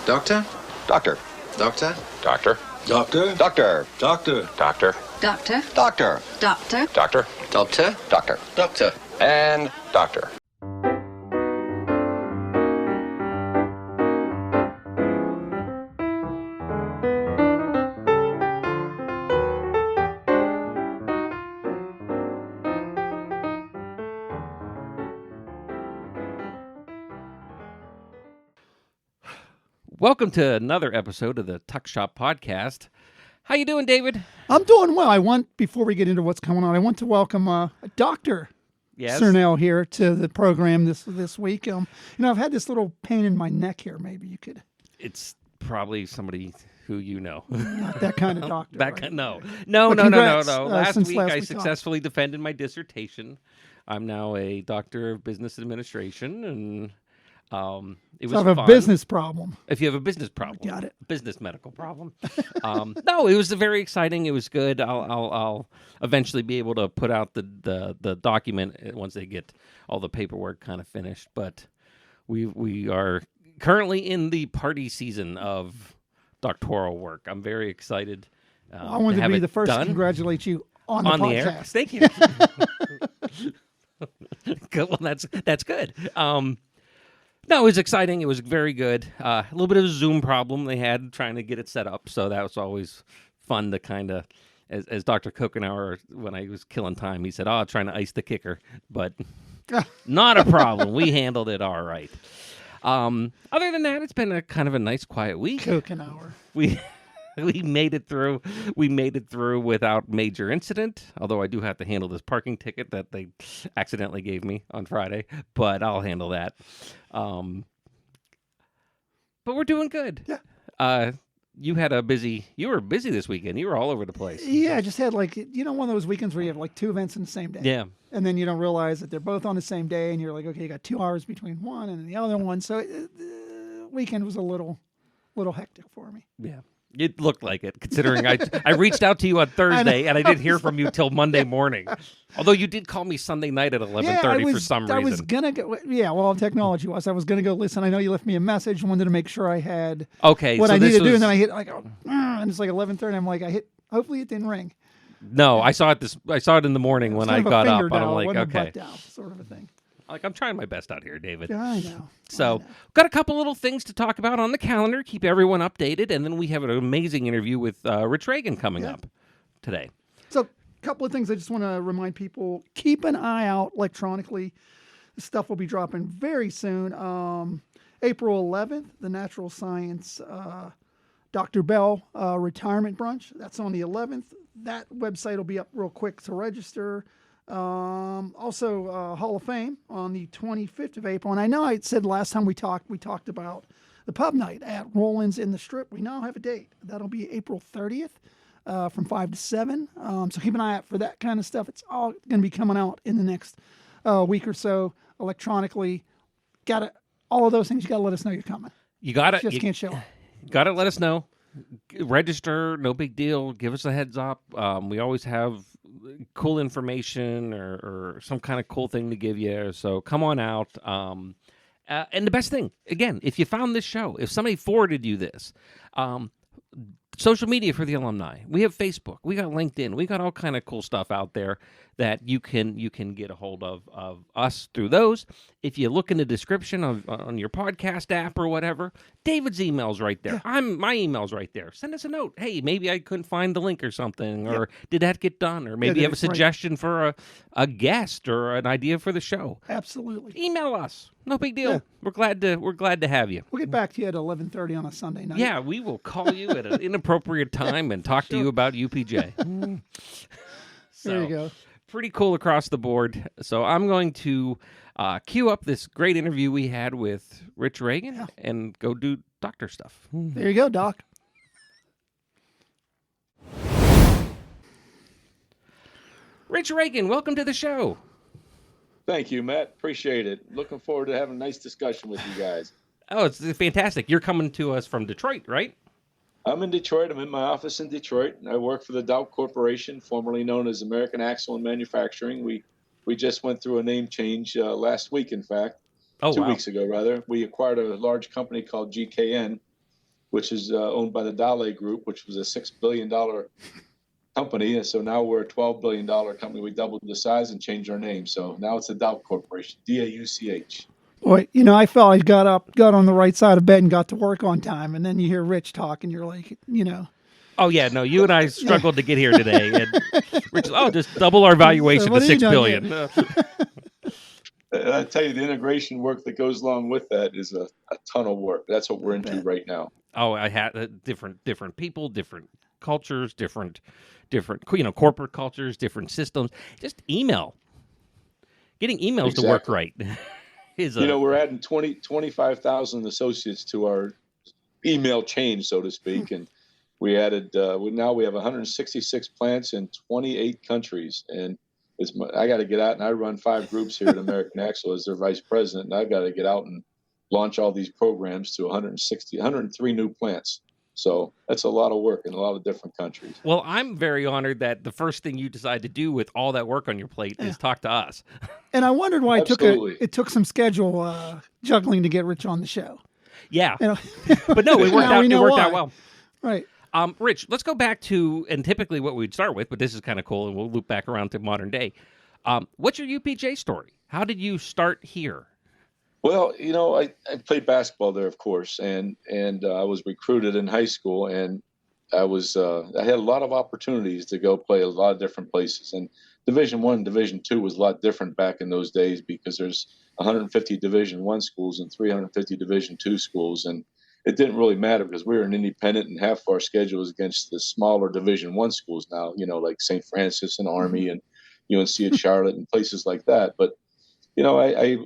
Doctor? Doctor. Doctor? Doctor. Doctor? Doctor. Doctor? Doctor. Doctor. Doctor. Doctor. Doctor. Doctor? Doctor. Doctor? And doctor. Welcome to another episode of the Tuck Shop Podcast. How you doing, David? I'm doing well. Before we get into what's going on, I want to welcome Dr. Yes. Cernell here to the program this week. I've had this little pain in my neck here. Maybe you could. It's probably somebody who you know. Not that kind of doctor. No. Congrats, Last since week last I we talked. successfully defended my dissertation. I'm now a doctor of business administration, and it was I have fun. a business problem. If you have a business problem, Got it. Business medical problem. No, it was very exciting. It was good. I'll eventually be able to put out the document once they get all the paperwork kind of finished. But we are currently in the party season of doctoral work. I'm very excited. I wanted to be the first to congratulate you on the the air. podcast. Thank you. Good. Well, that's good. No, it was exciting. It was very good. A little bit of a Zoom problem they had trying to get it set up, so that was always fun to kind of, as Dr. Kokenauer, when I was killing time, he said, trying to ice the kicker, but not a problem. We handled it all right. Other than that, it's been a kind of a nice, quiet week. Kokenauer. We made it through. We made it through without major incident, although I do have to handle this parking ticket that they accidentally gave me on Friday, but I'll handle that. But we're doing good. Yeah. You were busy this weekend. You were all over the place. Yeah, I just had one of those weekends where you have two events in the same day. Yeah. And then you don't realize that they're both on the same day, and you're like, okay, you got 2 hours between one and the other one. So the weekend was a little hectic for me. Yeah. It looked like it, considering I reached out to you on Thursday, and I didn't hear from you till Monday morning. Although you did call me Sunday night at 11:30 for some reason. I was going to go, technology-wise, I was going to go listen. I know you left me a message, wanted to make sure I had what I needed to do, and then I hit, and it's like 11:30, I'm like, hopefully it didn't ring. No, I saw it in the morning when I got up, and I'm like, okay. Sort of a thing. I'm trying my best out here, David. Yeah, I know. So, got a couple little things to talk about on the calendar, keep everyone updated, and then we have an amazing interview with Rich Ragan coming up today. So, a couple of things I just want to remind people, keep an eye out electronically. This stuff will be dropping very soon. April 11th, the Natural Science Dr. Bell Retirement Brunch. That's on the 11th. That website will be up real quick to register. Also, Hall of Fame on the 25th of April. And I know I said last time we talked about the pub night at Roland's in the Strip. We now have a date. That'll be April 30th from 5 to 7. So keep an eye out for that kind of stuff. It's all going to be coming out in the next week or so electronically. All of those things, you got to let us know you're coming. You got it. Just can't show up. Got to let us know. Register, no big deal. Give us a heads up. We always have cool information or some kind of cool thing to give you. So come on out. And the best thing, again, if you found this show, if somebody forwarded you this, social media for the alumni. We have Facebook. We got LinkedIn. We got all kind of cool stuff out there that you can get a hold of us through those. If you look in the description on your podcast app or whatever, David's email's right there. My email's right there. Send us a note. Hey, maybe I couldn't find the link or something, or did that get done? Or maybe you have a suggestion for a guest or an idea for the show. Absolutely. Email us. No big deal. Yeah. We're glad to have you. We'll get back to you at 11:30 on a Sunday night. Yeah, we will call you at an inappropriate time and talk to you about UPJ. There you go. Pretty cool across the board. So I'm going to queue up this great interview we had with Rich Ragan and go do doctor stuff. There you go, Doc. Rich Ragan, welcome to the show. Thank you, Matt. Appreciate it. Looking forward to having a nice discussion with you guys. Oh, it's fantastic. You're coming to us from Detroit, right? I'm in Detroit. I'm in my office in Detroit. I work for the Dow Corporation, formerly known as American Axle and Manufacturing. We just went through a name change last week, in fact. 2 weeks ago, rather. We acquired a large company called GKN, which is owned by the Dale Group, which was a $6 billion company. And so now we're a $12 billion company. We doubled the size and changed our name. So now it's the Dauch Corporation, DAUCH. Boy, I felt I got on the right side of bed and got to work on time. And then you hear Rich talk and you're like, Oh, yeah, no, you and I struggled to get here today. And Rich, just double our valuation to $6 billion. And I tell you, the integration work that goes along with that is a ton of work. That's what we're into right now. Oh, I had different people, different cultures, different corporate cultures, different systems. Just email. Getting emails to work right. We're adding 25,000 associates to our email chain, so to speak. And we added, now we have 166 plants in 28 countries. And I got to get out, and I run 5 groups here at American Axle as their vice president. And I've got to get out and launch all these programs to 103 new plants. So that's a lot of work in a lot of different countries. Well, I'm very honored that the first thing you decide to do with all that work on your plate is talk to us. And I wondered why it took some schedule juggling to get Rich on the show. Yeah, but no, it worked out. It worked out well. Right. Rich, let's go back to, and typically what we'd start with, but this is kind of cool, and we'll loop back around to modern day. What's your UPJ story? How did you start here? Well, I played basketball there, of course, and I was recruited in high school, and I had a lot of opportunities to go play a lot of different places. And Division I, Division II was a lot different back in those days because there's 150 Division I schools and 350 Division II schools, and it didn't really matter because we were an independent, and half our schedule was against the smaller Division I schools now, like St. Francis and Army and UNC at Charlotte and places like that. But I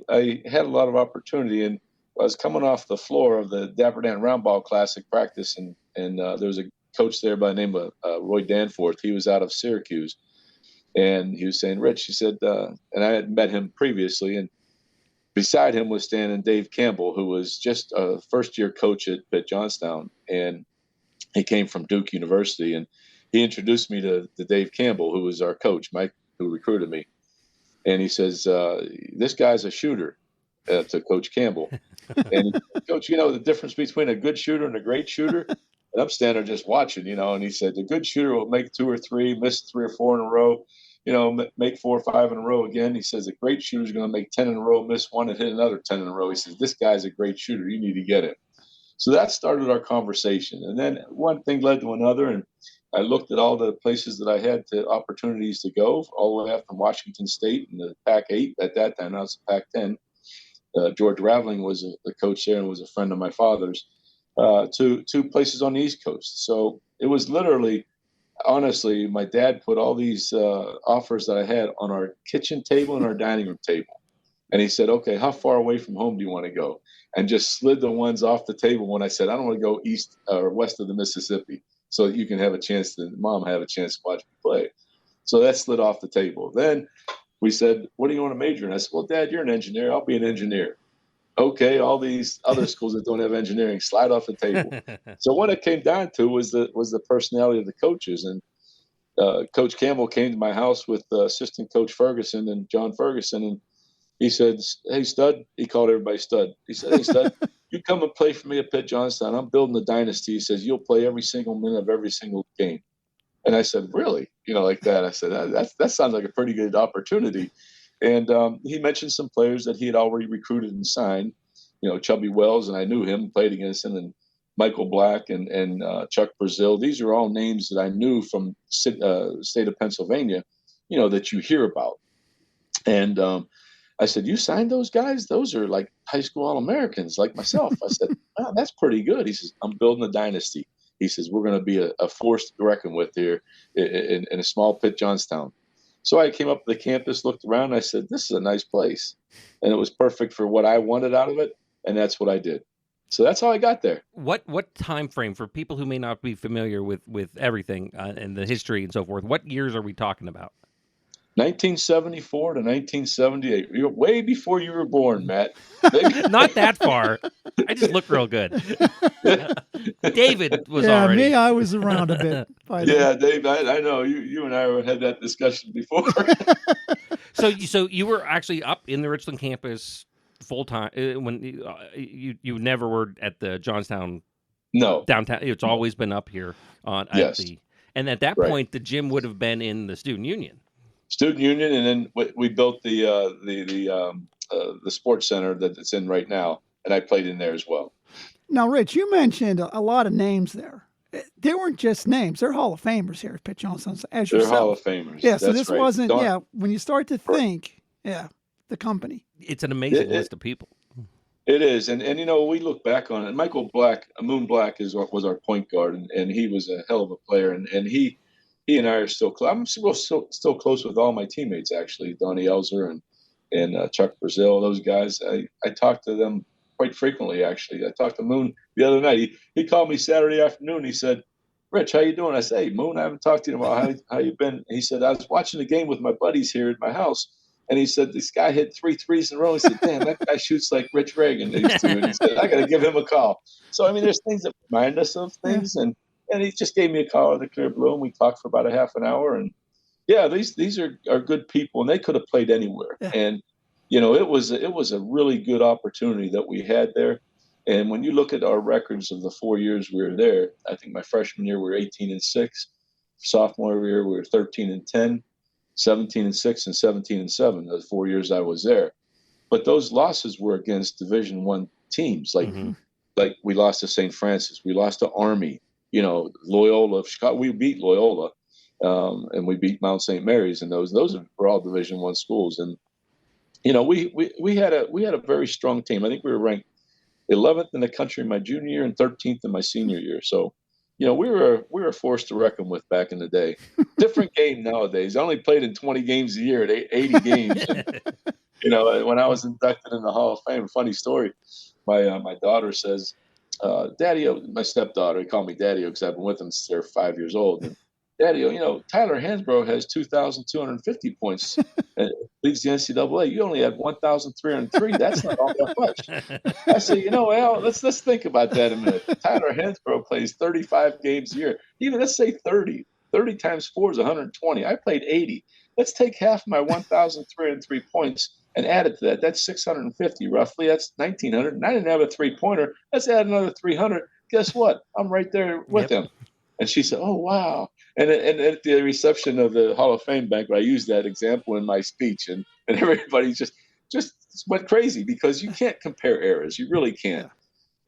had a lot of opportunity, and I was coming off the floor of the Dapper Dan Roundball Classic practice, and there was a coach there by the name of Roy Danforth. He was out of Syracuse, and he was saying, Rich, he said, and I had met him previously, and beside him was standing Dave Campbell, who was just a first-year coach at Pitt Johnstown, and he came from Duke University, and he introduced me to Dave Campbell, who was our coach, Mike, who recruited me. And he says, this guy's a shooter, to Coach Campbell. And Coach, the difference between a good shooter and a great shooter? And I'm standing there just watching, and he said, the good shooter will make 2 or 3, miss 3 or 4 in a row, make 4 or 5 in a row again. He says, the great shooter is going to make 10 in a row, miss 1 and hit another 10 in a row. He says, this guy's a great shooter. You need to get him. So that started our conversation. And then one thing led to another, and I looked at all the places that I had opportunities to go, all the way up from Washington State in the Pac-8 at that time. Now it's the Pac-10. George Raveling was the coach there and was a friend of my father's, to places on the East Coast. So it was literally, honestly, my dad put all these offers that I had on our kitchen table and our dining room table. And he said, okay, how far away from home do you want to go? And just slid the ones off the table when I said, I don't want to go east or west of the Mississippi, so that you can have a chance to watch me play. So that slid off the table. Then we said, what do you want to major in? I said, well, Dad, you're an engineer. I'll be an engineer. Okay, all these other schools that don't have engineering slide off the table. So what it came down to was the personality of the coaches. And Coach Campbell came to my house with assistant coach Ferguson and John Ferguson, and he said, hey, Stud. He called everybody Stud. He said, hey, Stud, you come and play for me at Pitt Johnstown. I'm building a dynasty. He says, you'll play every single minute of every single game. And I said, really? Like that. I said, that sounds like a pretty good opportunity. And he mentioned some players that he had already recruited and signed, Chubby Wells, and I knew him, played against him, and Michael Black and Chuck Brazil. These are all names that I knew from state of Pennsylvania, that you hear about. And I said, you signed those guys? Those are like high school All-Americans like myself. I said, wow, that's pretty good. He says, I'm building a dynasty. He says, we're going to be a force to reckon with here in a small Pitt Johnstown. So I came up to the campus, looked around, and I said, this is a nice place. And it was perfect for what I wanted out of it, and that's what I did. So that's how I got there. What time frame, for people who may not be familiar with everything and the history and so forth, what years are we talking about? 1974 to 1978. You're way before you were born, Matt. Not that far. I just look real good. David was already. Yeah, me, I was around a bit. Yeah, Dave, I know. You and I had that discussion before. So you were actually up in the Richland campus full time when you never were at the Johnstown No. downtown. It's always been up here on Yes. and at that Right. point, the gym would have been in the student union. Student union, and then we built the sports center that it's in right now, and I played in there as well. Now, Rich, you mentioned a lot of names there. They weren't just names; they're Hall of Famers here at Pitt Johnson as They're yourself. Hall of Famers. Yeah, so That's this right. wasn't. Yeah, when you start to think, the company. It's an amazing list of people. It is, and we look back on it. Michael Black, Moon Black, was our point guard, and he was a hell of a player, and he and I are still close. I'm still close with all my teammates, actually, Donnie Elzer and Chuck Brazil, those guys. I talk to them quite frequently, actually. I talked to Moon the other night. He called me Saturday afternoon. He said, "Rich, how you doing?" I said, "Hey, Moon, I haven't talked to you in a while. How you been?" He said, "I was watching the game with my buddies here at my house." And he said, "This guy hit 3 threes in a row." He said, "Damn, that guy shoots like Rich Ragan used to." And he said, "I got to give him a call." So, I mean, there's things that remind us of things. And he just gave me a call at the Clear Blue, and we talked for about a half an hour. And, yeah, these are good people, and they could have played anywhere. Yeah. And, it was a really good opportunity that we had there. And when you look at our records of the 4 years we were there, I think my freshman year we were 18-6. Sophomore year we were 13-10. 17-6 and 17-7, the 4 years I was there. But those losses were against Division I teams. Like we lost to St. Francis, we lost to Army, Loyola of Chicago. We beat Loyola, and we beat Mount St. Mary's, and those were all Division I schools. And we had a very strong team. I think we were ranked 11th in the country my junior year and 13th in my senior year. So, we were forced to reckon with back in the day. Different game nowadays. I only played in 20 games a year at 80 games. And, when I was inducted in the Hall of Fame, funny story. My daughter says, "Daddy," my stepdaughter, he called me Daddy because I've been with him since they're 5 years old. And, "Daddy, Tyler Hansbrough has 2,250 points and leads the NCAA. You only had 1,303. That's not all that much." I said, Al, let's think about that a minute. Tyler Hansbrough plays 35 games a year. Even let's say 30. 30 times 4 is 120. I played 80. Let's take half my 1,303 points and add it to that. That's 650 roughly. That's 1,900. And I didn't have a three-pointer. Let's add another 300. Guess what? I'm right there with him. And she said, "Oh, wow." And at the reception of the Hall of Fame banquet, I used that example in my speech, and everybody just went crazy because you can't compare eras. You really can't.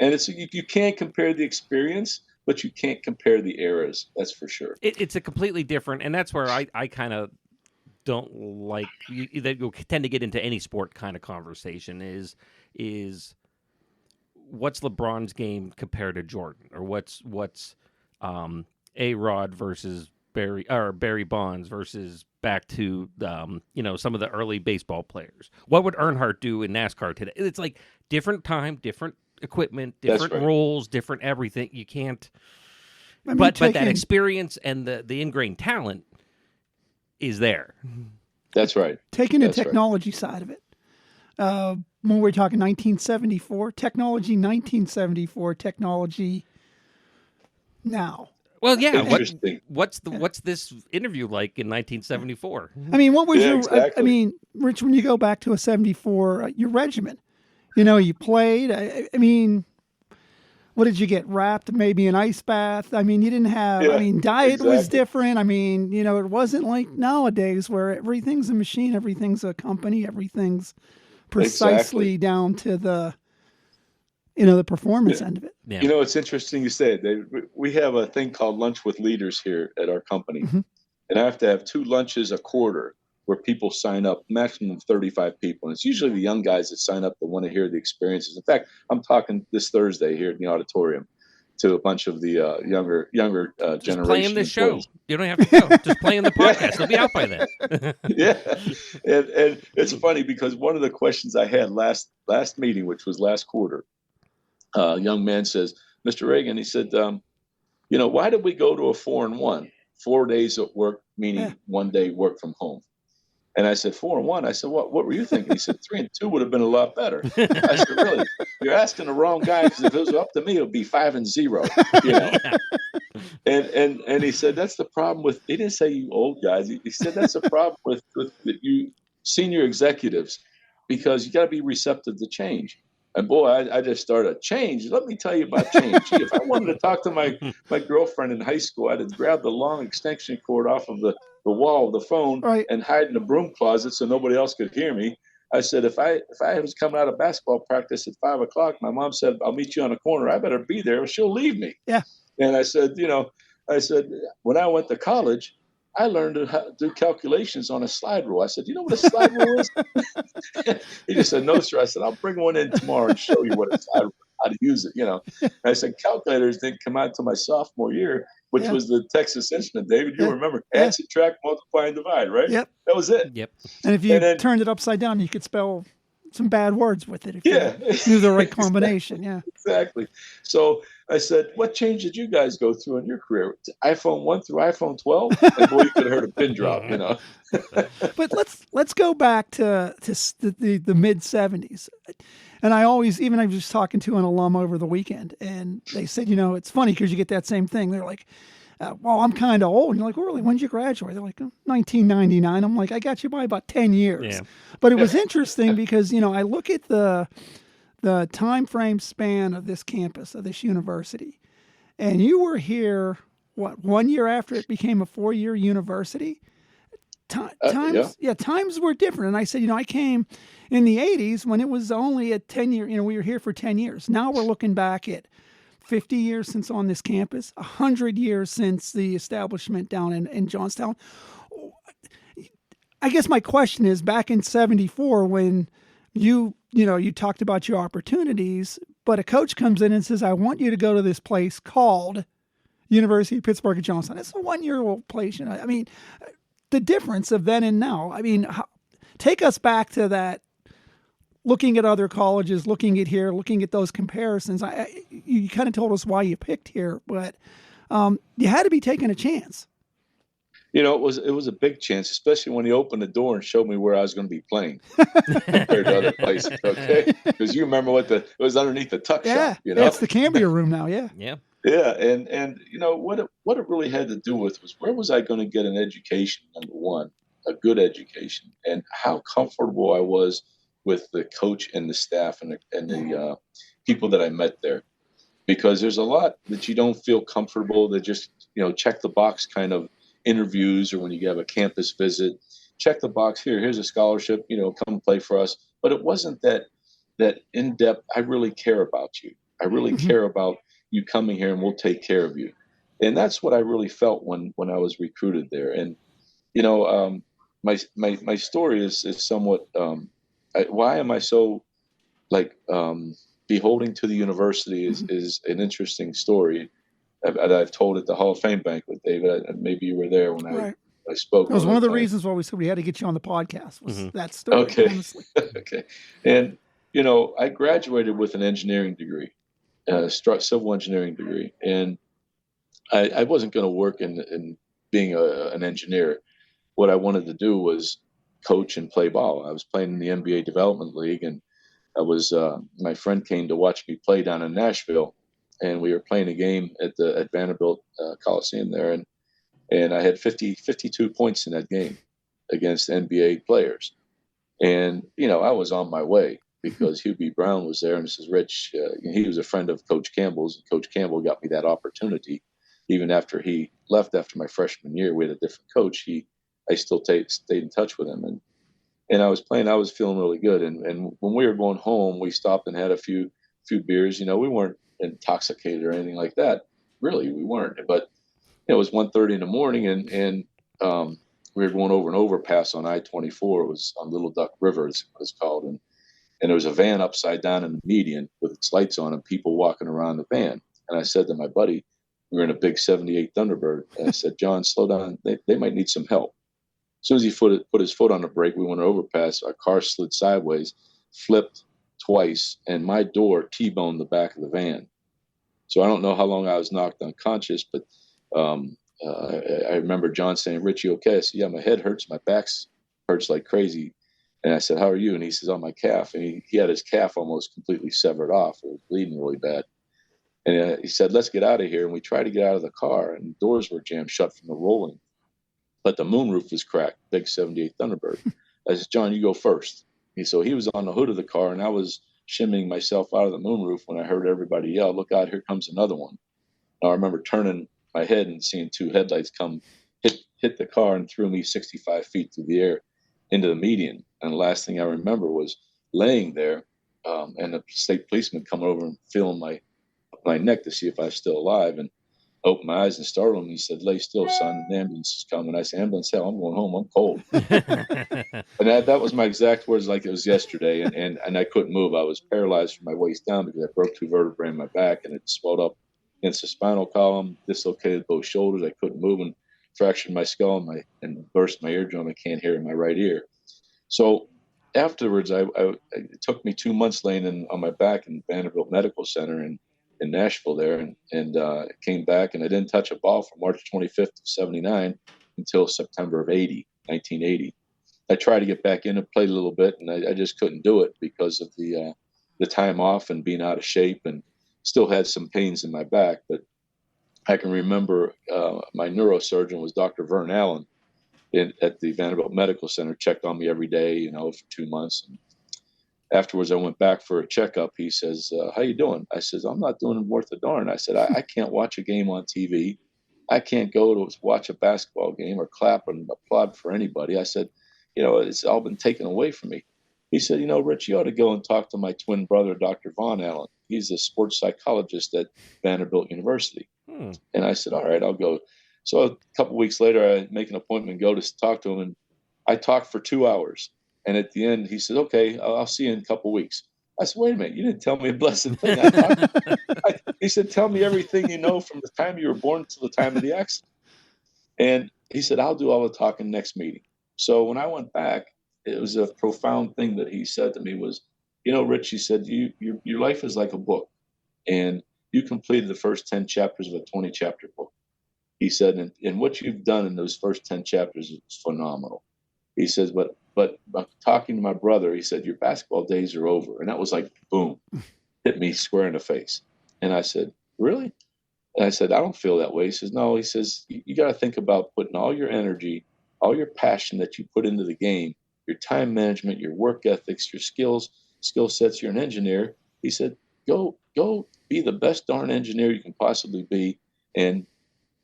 And you can't compare the experience, but you can't compare the eras. That's for sure. It's a completely different, and that's where I kind of don't like that. You'll tend to get into any sport kind of conversation is what's LeBron's game compared to Jordan, or what's A-Rod versus Barry Bonds versus back to some of the early baseball players. What would Earnhardt do in NASCAR today? It's like different time, different equipment, different rules, different everything. You can't. But that experience and the ingrained talent is there. That's right. Taking the technology side of it. When we're talking 1974, technology 1974, technology now. Well, yeah. What's this interview like in 1974? I mean, what was exactly. I mean, Rich, when you go back to a 74, your regimen, you played. I mean, what did you get? Wrapped maybe an ice bath? I mean, you didn't have. I mean, diet was different. I mean, it wasn't like nowadays where everything's a machine, everything's a company, everything's precisely down to the. The performance end of it. Yeah. It's interesting you say it. We have a thing called Lunch with Leaders here at our company. Mm-hmm. And I have to have 2 lunches a quarter where people sign up, maximum of 35 people. And it's usually the young guys that sign up that want to hear the experiences. In fact, I'm talking this Thursday here in the auditorium to a bunch of the younger just generation. Just playing the show. You don't have to go. Just playing the podcast. They'll be out by then. Yeah. And it's funny because one of the questions I had last meeting, which was last quarter, a young man says, "Mr. Ragan," he said, "why did we go to a 4-1? 4 days at work, meaning 1 day work from home." And I said, 4-1. I said, what were you thinking? He said, 3-2 would have been a lot better. I said, really? You're asking the wrong guy, because if it was up to me, it would be 5-0. And he said, that's the problem with. He didn't say you old guys. He said that's the problem with you senior executives, because you got to be receptive to change. And boy, I just started change. Let me tell you about change. Gee, if I wanted to talk to my girlfriend in high school, I'd have grabbed the long extension cord off of the wall of the phone Right. and hide in the broom closet so nobody else could hear me. I said, if I was coming out of basketball practice at 5 o'clock, my mom said, I'll meet you on the corner. I better be there or she'll leave me. Yeah. And I said, when I went to college, I learned how to do calculations on a slide rule. I said, you know what a slide rule is? He just said, no, sir. I said, I'll bring one in tomorrow and show you what a slide rule, how to use it. And I said, calculators didn't come out until my sophomore year, which was the Texas Instrument. David, you remember add, subtract, multiply, and divide, right? Yep. That was it. Yep. And if you turned it upside down, you could spell some bad words with it if you knew the right combination. Yeah. Exactly. So I said, what change did you guys go through in your career? iPhone 1 through iPhone 12? And boy, you could have heard a pin drop, But let's go back to the mid 70s. And I was just talking to an alum over the weekend, and they said, it's funny because you get that same thing. They're like, well, I'm kind of old. And you're like, well, really, when did you graduate? They're like, 1999. I'm like, I got you by about 10 years. Yeah. But it was interesting because, I look at the time frame span of this campus, of this university, and you were here, 1 year after it became a 4-year university? Times were different. And I said, I came in the 80s when it was only a 10-year, we were here for 10 years. Now we're looking back at 50 years since on this campus, 100 years since the establishment down in Johnstown. I guess my question is, back in 74, when you talked about your opportunities, but a coach comes in and says, I want you to go to this place called University of Pittsburgh at Johnstown. It's a 1-year-old place. I mean, the difference of then and now. I mean, take us back to that, looking at other colleges, looking at here, looking at those comparisons. You kind of told us why you picked here, but you had to be taking a chance. It was a big chance, especially when he opened the door and showed me where I was going to be playing compared to other places. Okay, because you remember it was underneath the tuck shop. It's the Cambria room now. Yeah. And what it really had to do with was, where was I going to get an education? Number one, a good education, and how comfortable I was with the coach and the staff and the people that I met there. Because there's a lot that you don't feel comfortable, that just check the box kind of interviews, or when you have a campus visit, check the box, here's a scholarship, come play for us. But it wasn't that in depth. I really care about you. I really care about you coming here, and we'll take care of you. And that's what I really felt when I was recruited there. And my story is somewhat why am I so beholding to the university is an interesting story. I've told at the Hall of Fame banquet, David. Maybe you were there when I spoke. That was one of the reasons why we said we had to get you on the podcast, was that story. Okay. Honestly. Okay. And, I graduated with an engineering degree, civil engineering degree. And I wasn't going to work in being an engineer. What I wanted to do was coach and play ball. I was playing in the NBA Development League, and my friend came to watch me play down in Nashville. And we were playing a game at Vanderbilt Coliseum there, and I had 52 points in that game against NBA players. And I was on my way, because Hugh B. Brown was there, and this is Rich. He was a friend of Coach Campbell's. Coach Campbell got me that opportunity, even after he left after my freshman year. We had a different coach. I still stayed in touch with him, and I was playing. I was feeling really good. And when we were going home, we stopped and had a few beers. We weren't intoxicated or anything like that. Really, we weren't. But it was 1:30 in the morning, and we were going over an overpass on I-24. It was on Little Duck River, it's what it's called, and there was a van upside down in the median with its lights on and people walking around the van. And I said to my buddy, we were in a big 78 Thunderbird, and I said, John, slow down. They might need some help. As soon as he put his foot on the brake, we went overpass. Our car slid sideways, flipped twice, and my door T-boned the back of the van. So I don't know how long I was knocked unconscious, but I remember John saying, Rich, you okay? I said, yeah, my head hurts. My back hurts like crazy. And I said, how are you? And he says, oh, my calf. And he had his calf almost completely severed off. It was bleeding really bad. And he said, let's get out of here. And we tried to get out of the car, and the doors were jammed shut from the rolling. But the moonroof was cracked, big 78 Thunderbird. I said, John, you go first. So he was on the hood of the car, and I was shimmying myself out of the moonroof when I heard everybody yell, "Look out, here comes another one." And I remember turning my head and seeing two headlights come hit the car and threw me 65 feet through the air into the median. And the last thing I remember was laying there, and a state policeman coming over and feeling my neck to see if I was still alive. And opened my eyes and startled him. He said, "Lay still, son. The ambulance is coming." I said, "Ambulance, hell, I'm going home. I'm cold." And that was my exact words, like it was yesterday. And I couldn't move. I was paralyzed from my waist down because I broke 2 vertebrae in my back, and it swelled up against the spinal column, dislocated both shoulders. I couldn't move and fractured my skull and burst my eardrum. I can't hear in my right ear. So afterwards, it took me 2 months laying on my back in Vanderbilt Medical Center in Nashville there, and came back, and I didn't touch a ball from March 25th of 79 until September of 1980. I tried to get back in and play a little bit, and I just couldn't do it because of the time off and being out of shape, and still had some pains in my back. But I can remember my neurosurgeon was Dr. Vern Allen at the Vanderbilt Medical Center, checked on me every day, for 2 months. And afterwards, I went back for a checkup. He says, "How you doing?" I says, "I'm not doing worth a darn." I said, I can't watch a game on TV. I can't go to watch a basketball game or clap and applaud for anybody. I said, it's all been taken away from me. He said, "Rich, you ought to go and talk to my twin brother, Dr. Von Allen. He's a sports psychologist at Vanderbilt University." And I said, "All right, I'll go." So a couple of weeks later, I make an appointment, go to talk to him, and I talked for 2 hours. And at the end, he said, "Okay, I'll see you in a couple of weeks." I said, "Wait a minute, you didn't tell me a blessed thing." He said, "Tell me everything you know from the time you were born to the time of the accident." And he said, "I'll do all the talking next meeting." So when I went back, it was a profound thing that he said to me was, "Rich," he said, your life is like a book, and you completed the first 10 chapters of a 20-chapter book." He said, and what you've done in those first 10 chapters is phenomenal. He says, but talking to my brother, he said, "Your basketball days are over." And that was like, boom, hit me square in the face. And I said, "Really?" And I said, "I don't feel that way." He says, "No." He says, you got to think about putting all your energy, all your passion that you put into the game, your time management, your work ethics, your skill sets. You're an engineer." He said, go be the best darn engineer you can possibly be and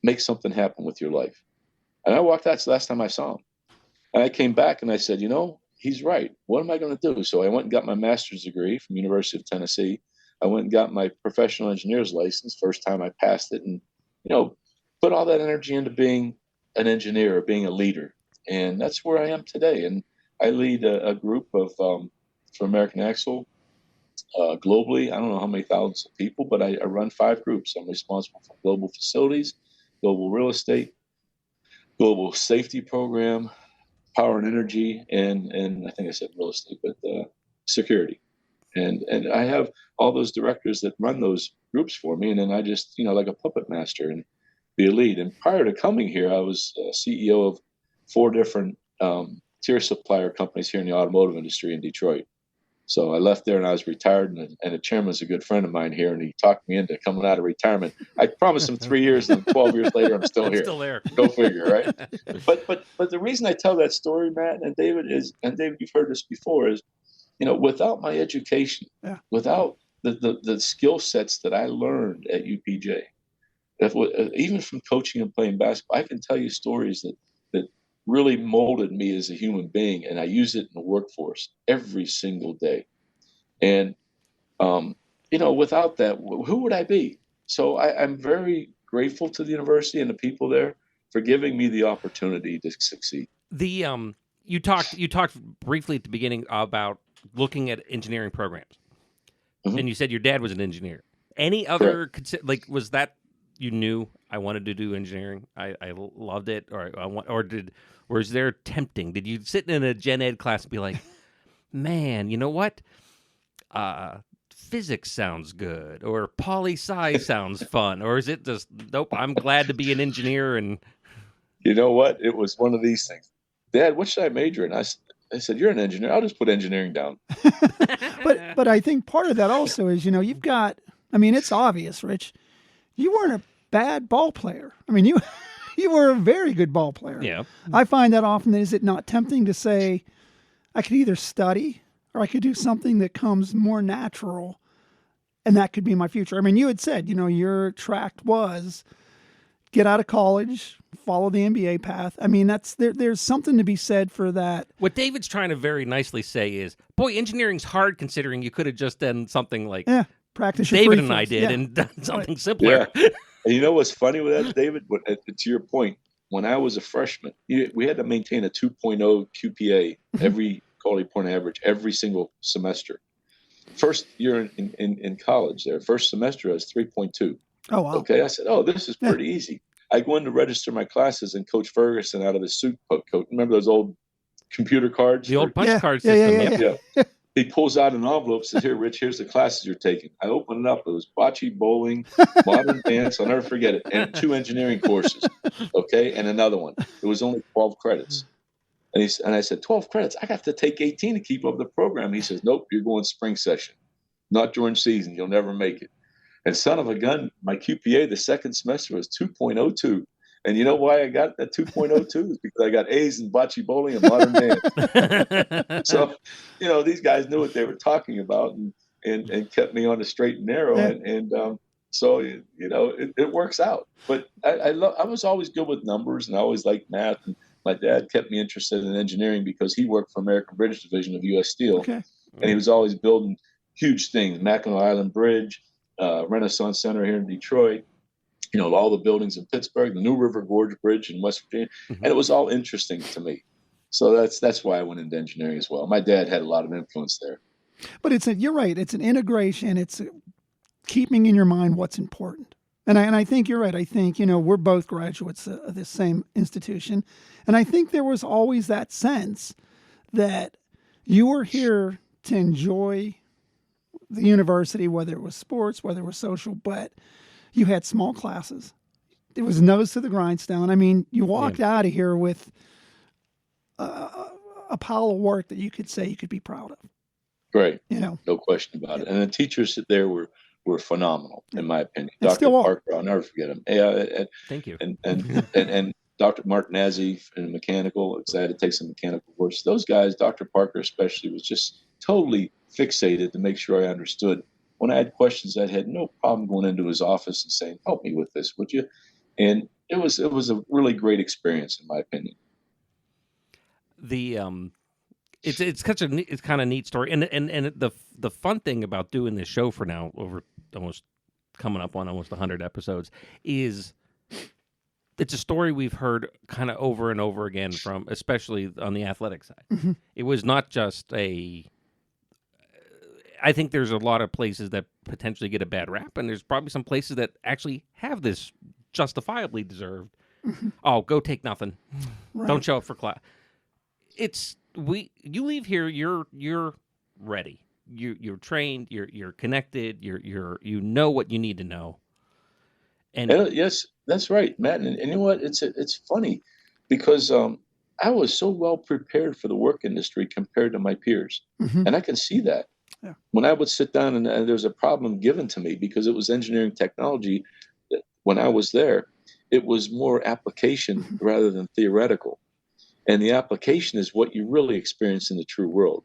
make something happen with your life." And I walked out. That's the last time I saw him. And I came back and I said, he's right. What am I going to do? So I went and got my master's degree from University of Tennessee. I went and got my professional engineer's license, first time I passed it, and, put all that energy into being an engineer or being a leader. And that's where I am today. And I lead a group of, for American Axle, globally. I don't know how many thousands of people, but I run 5 groups. I'm responsible for global facilities, global real estate, global safety program, power and energy, and I think I said real estate, but security. And I have all those directors that run those groups for me, and then I just, like a puppet master and be a lead. And prior to coming here, I was CEO of 4 different tier supplier companies here in the automotive industry in Detroit. So I left there and I was retired, and the chairman's a good friend of mine here, and he talked me into coming out of retirement. I promised him 3 years, and 12 years later, I'm still here. Still there. Go figure, right? But the reason I tell that story, Matt and David, you've heard this before, is, without my education, without the skill sets that I learned at UPJ, even from coaching and playing basketball, I can tell you stories that really molded me as a human being, and I use it in the workforce every single day. And without that, who would I be? So I'm very grateful to the university and the people there for giving me the opportunity to succeed. You talked briefly at the beginning about looking at engineering programs, and you said your dad was an engineer. Any other was that you knew I wanted to do engineering? I loved it, or is there tempting? Did you sit in a gen ed class and be like, "Man, you know what? Physics sounds good," or poli-sci sounds fun, or is it just, nope, I'm glad to be an engineer? And you know what? It was one of these things. "Dad, what should I major in?" I said, "You're an engineer. I'll just put engineering down." But I think part of that also is, you've got, it's obvious, Rich, you weren't a bad ball player. You were a very good ball player. Yeah. I find that often, is it not tempting to say, I could either study or I could do something that comes more natural, and that could be my future. I mean, you had said, your track was get out of college, follow the MBA path. I mean, there's something to be said for that. What David's trying to very nicely say is, boy, engineering's hard considering you could have just done something like practice your David free and I throws. did and done something simpler. Yeah. And you know what's funny with that, David? To your point, when I was a freshman, we had to maintain a 2.0 QPA every quality point average every single semester. First year in college there, first semester I was 3.2. Oh, wow. Okay, I said, this is pretty easy. I go in to register my classes, and Coach Ferguson, out of his suit coat, remember those old computer cards? The old punch card system. Yeah. He pulls out an envelope, says, "Here, Rich, here's the classes you're taking." I open it up. It was bocce, bowling, modern dance. I'll never forget it. And 2 engineering courses, okay, and another one. It was only 12 credits. And I said, 12 credits? I have to take 18 to keep up the program. He says, "Nope, you're going spring session. Not during season. You'll never make it." And son of a gun, my QPA the second semester was 2.02. And you know why I got that 2.02 is because I got A's in bocce, bowling, and modern dance. So, these guys knew what they were talking about and kept me on the straight and narrow. Yeah. So, it works out. But I was always good with numbers, and I always liked math. And my dad kept me interested in engineering because he worked for American Bridge Division of U.S. Steel. Okay. And he was always building huge things, Mackinac Island Bridge, Renaissance Center here in Detroit, all the buildings in Pittsburgh, the New River Gorge Bridge in West Virginia, and it was all interesting to me. So that's why I went into engineering as well. My dad had a lot of influence there. But you're right. It's an integration. It's keeping in your mind what's important. And I think you're right. I think, we're both graduates of this same institution. And I think there was always that sense that you were here to enjoy the university, whether it was sports, whether it was social, but you had small classes. It was nose to the grindstone. I mean, you walked out of here with a pile of work that you could say you could be proud of. Right. No question about it. And the teachers there were phenomenal, in my opinion. And Dr. still are. Parker, I'll never forget him. Yeah, Thank you. And Dr. Martinazzi in mechanical, because I had to take some mechanical courses. Those guys, Dr. Parker especially, was just totally fixated to make sure I understood. When I had questions, I had no problem going into his office and saying, "Help me with this, would you?" And it was a really great experience, in my opinion. It's kind of neat story, and the fun thing about doing this show for now over coming up on almost 100 episodes is it's a story we've heard kind of over and over again from, especially on the athletic side. Mm-hmm. It was not just I think there's a lot of places that potentially get a bad rap, and there's probably some places that actually have this justifiably deserved. Mm-hmm. Oh, go take nothing. Right. Don't show up for class. You leave here, you're ready. You're trained. You're connected. You know what you need to know. And yes, that's right, Matt. And you know what? It's funny because I was so well prepared for the work industry compared to my peers, Mm-hmm. and I can see that. Yeah. When I would sit down and there was a problem given to me because it was engineering technology, when I was there, it was more application rather than theoretical. And the application is what you really experience in the true world.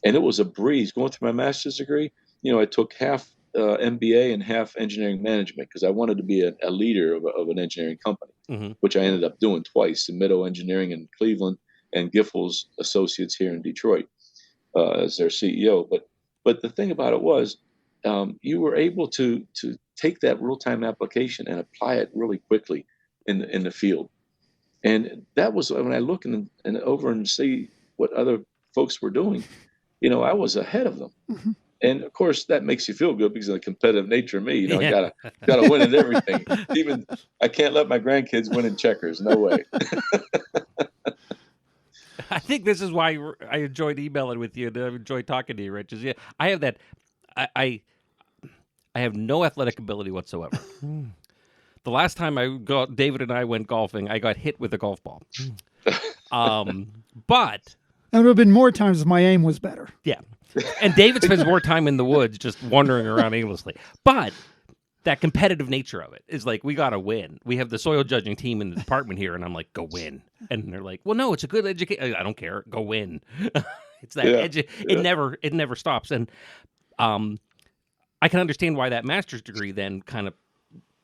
And it was a breeze. Going through my master's degree, I took half MBA and half engineering management because I wanted to be a leader of an engineering company, mm-hmm. which I ended up doing twice, in Middo Engineering in Cleveland and Giffords Associates here in Detroit as their CEO. But the thing about it was you were able to take that real-time application and apply it really quickly in the field. And that was when I look and over and see what other folks were doing, I was ahead of them. Mm-hmm. And of course that makes you feel good because of the competitive nature of me. I gotta win at everything. Even I can't let my grandkids win in checkers. No way. I think this is why I enjoyed emailing with you and I enjoyed talking to you, Rich. I have that. I have no athletic ability whatsoever. The last time David and I went golfing, I got hit with a golf ball. But it would have been more times if my aim was better. Yeah. And David spends more time in the woods just wandering around aimlessly. But that competitive nature of it is like, we got to win. We have the soil judging team in the department here, and I'm like, go win. And they're like, well, no, it's a good education. I don't care. Go win. It's that edge. It never stops. And I can understand why that master's degree then kind of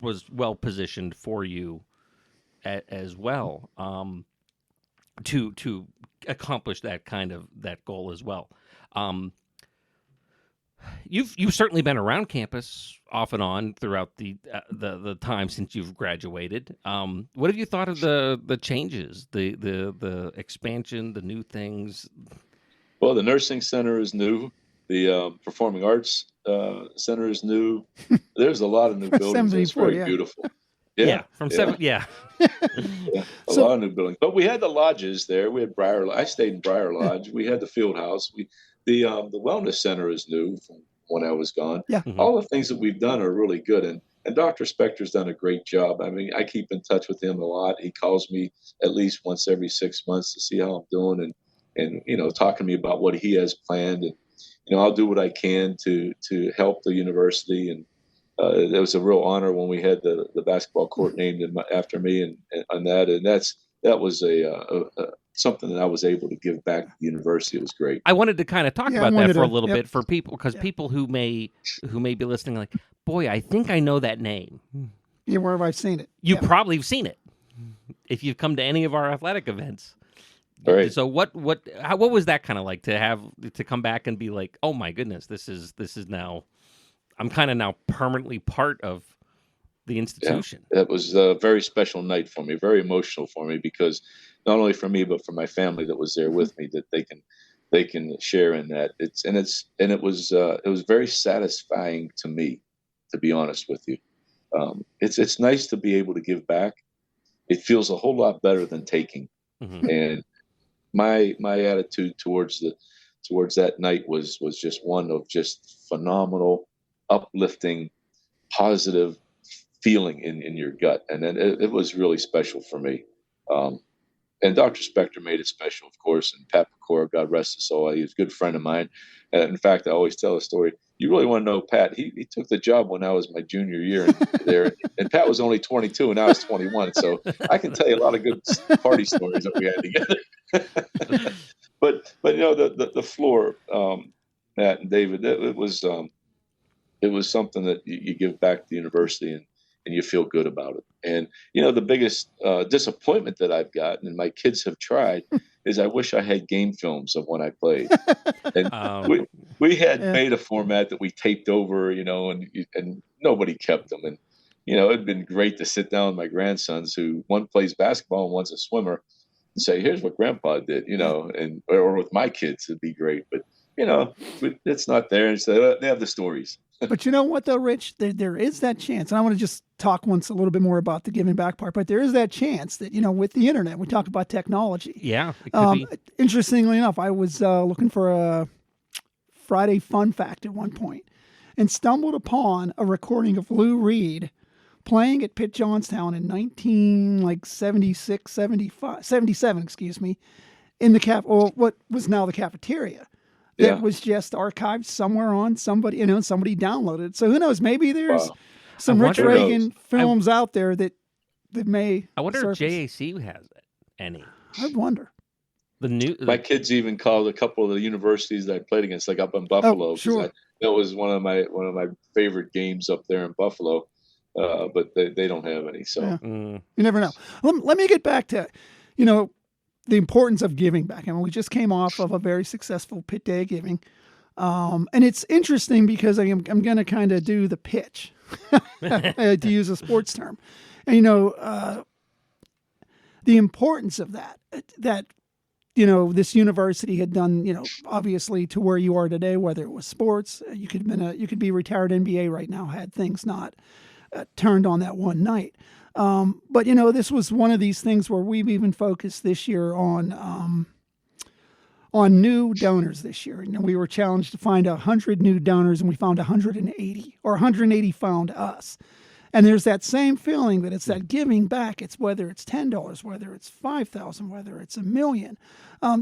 was well positioned for you as well, to accomplish that goal as well. You've certainly been around campus off and on throughout the time since you've graduated. What have you thought of the changes, the expansion, the new things? Well, the nursing center is new. The performing arts center is new. There's a lot of new buildings. It's very beautiful. From 7. Yeah. A lot of new buildings. But we had the lodges there. We had I stayed in Briar Lodge. We had the field house. The wellness center is new from when I was gone. Yeah. Mm-hmm. All the things that we've done are really good. And Dr. Spector's done a great job. I mean, I keep in touch with him a lot. He calls me at least once every 6 months to see how I'm doing and talking to me about what he has planned. And, I'll do what I can to help the university. And it was a real honor when we had the basketball court named after me and that was something that I was able to give back to the university. It was great. I wanted to kind of talk about that for a little bit for people, because people who may be listening, like, boy, I think I know that name. Yeah, where have I seen it? You probably have seen it if you've come to any of our athletic events. All right. So what was that kind of like to come back and be like, oh my goodness, this is now, I'm kind of now permanently part of the institution. Yeah, it was a very special night for me, very emotional for me, because not only for me but for my family that was there with me, that they can share in that. It was very satisfying to me, to be honest with you. It's nice to be able to give back. It feels a whole lot better than taking. Mm-hmm. And my attitude towards that night was just one of just phenomenal, uplifting, positive feeling in your gut. And then it was really special for me. And Dr. Spector made it special, of course, and Pat Pecora, God rest his soul. He was a good friend of mine. In fact, I always tell a story. You really want to know Pat? He took the job when I was my junior year there, and Pat was only 22 and I was 21. So I can tell you a lot of good party stories that we had together. but the floor, Matt and David, it was something that you give back to the university and you feel good about it. And, the biggest disappointment that I've gotten, and my kids have tried, is I wish I had game films of when I played. And we had beta format that we taped over, and nobody kept them. And, it'd been great to sit down with my grandsons, who one plays basketball and one's a swimmer, and say, here's what grandpa did, or with my kids, it'd be great. But, it's not there. And so they have the stories. But you know what, though, Rich? There is that chance, and I want to just talk once a little bit more about the giving back part, but there is that chance that, with the internet, we talk about technology. Yeah, it could be. Interestingly enough, I was looking for a Friday fun fact at one point and stumbled upon a recording of Lou Reed playing at Pitt Johnstown in 77, excuse me, in the what was now the cafeteria. That was just archived somewhere on somebody downloaded it. So who knows? Maybe there's some Rich Ragan films out there that may. I wonder surface. if JAC has any. I wonder. My kids even called a couple of the universities that I played against, like up in Buffalo. Oh, sure. That was one of my favorite games up there in Buffalo, but they don't have any. So you never know. Let me get back to, the importance of giving back. I mean, we just came off of a very successful Pitt Day of Giving. And it's interesting because I'm going to kind of do the pitch, to use a sports term. And, the importance of that, this university had done, obviously to where you are today, whether it was sports, you could be retired NBA right now had things not turned on that one night. But this was one of these things where we've even focused this year on new donors this year. We were challenged to find 100 new donors, and we found 180, or 180 found us. And there's that same feeling that it's that giving back. It's whether it's $10, whether it's $5,000, whether it's $1 million.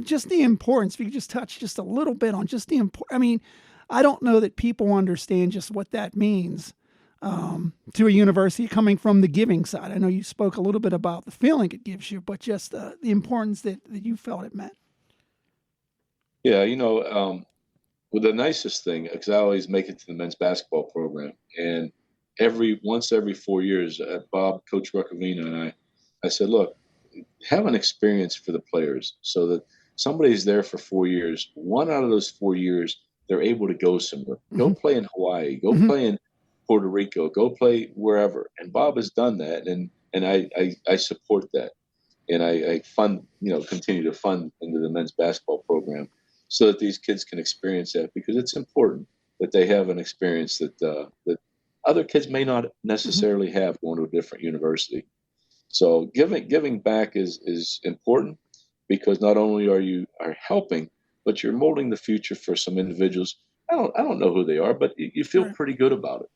Just the importance. If you could just touch just a little bit on just the importance. I mean, I don't know that people understand just what that means. To a university coming from the giving side. I know you spoke a little bit about the feeling it gives you, but just the importance that you felt it meant. Yeah, well, the nicest thing, because I always make it to the men's basketball program, and once every 4 years, Bob, Coach Rucavina, and I said, look, have an experience for the players so that somebody's there for 4 years. One out of those 4 years, they're able to go somewhere. Go play in Hawaii. Go play in Puerto Rico. Go play wherever. And Bob has done that, and I support that, and I fund, continue to fund into the men's basketball program so that these kids can experience that, because it's important that they have an experience that other kids may not necessarily have going to a different university. So giving back is important, because not only are helping, but you're molding the future for some individuals. I don't know who they are, but you feel Right. pretty good about it.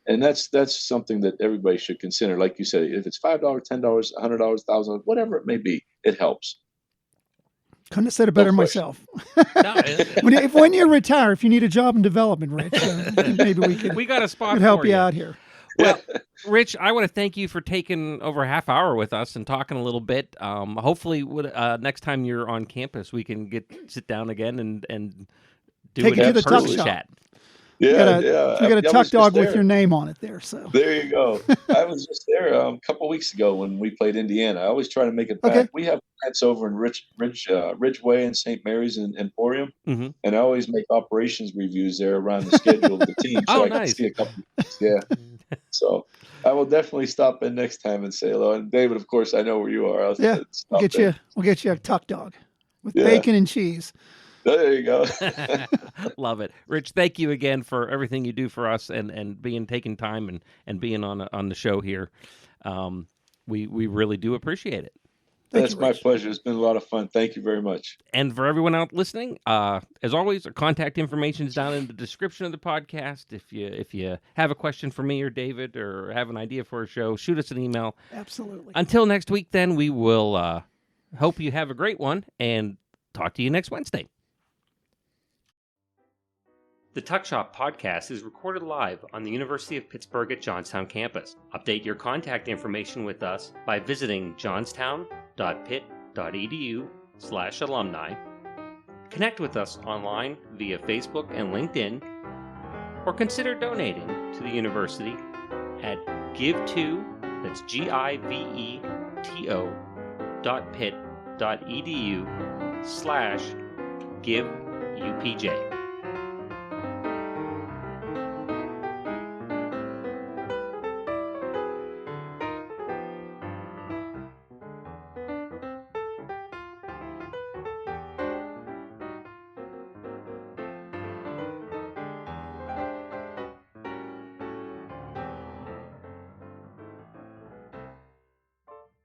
And that's something that everybody should consider. Like you said, if it's $5, $10, $100, $1,000, whatever it may be, it helps. Couldn't have said it No better question. myself. No, When you retire, if you need a job in development, Rich, maybe we got a spot could help for you out here. Well, Rich, I want to thank you for taking over a half hour with us and talking a little bit. Hopefully, next time you're on campus, we can sit down again and do Take an it to the tuck in-person shop. chat. You got a I tuck was dog just with your name on it there. So There you go. I was just there a couple of weeks ago when we played Indiana. I always try to make it back. Okay. We have plants over in Ridgeway and St. Mary's and Emporium, Mm-hmm. and I always make operations reviews there around the schedule of the team, so Oh, I nice. can see a couple of things. Yeah. So I will definitely stop in next time and say hello. And David, of course, I know where you are. yeah, stop we'll get you a tuck dog with Yeah. bacon and cheese. There you go. Love it. Rich, thank you again for everything you do for us and taking time and being on the show here. We really do appreciate it. That's my pleasure. It's been a lot of fun. Thank you very much. And for everyone out listening, as always, our contact information is down in the description of the podcast. If you have a question for me or David, or have an idea for a show, shoot us an email. Absolutely. Until next week, then, we will hope you have a great one, and talk to you next Wednesday. The Tuck Shop podcast is recorded live on the University of Pittsburgh at Johnstown campus. Update your contact information with us by visiting johnstown.pitt.edu/alumni. Connect with us online via Facebook and LinkedIn, or consider donating to the university at give2.pitt.edu/giveupj.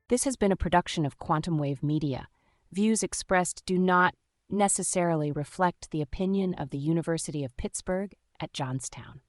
This has been a production of Quantum Wave Media. Views expressed do not necessarily reflect the opinion of the University of Pittsburgh at Johnstown.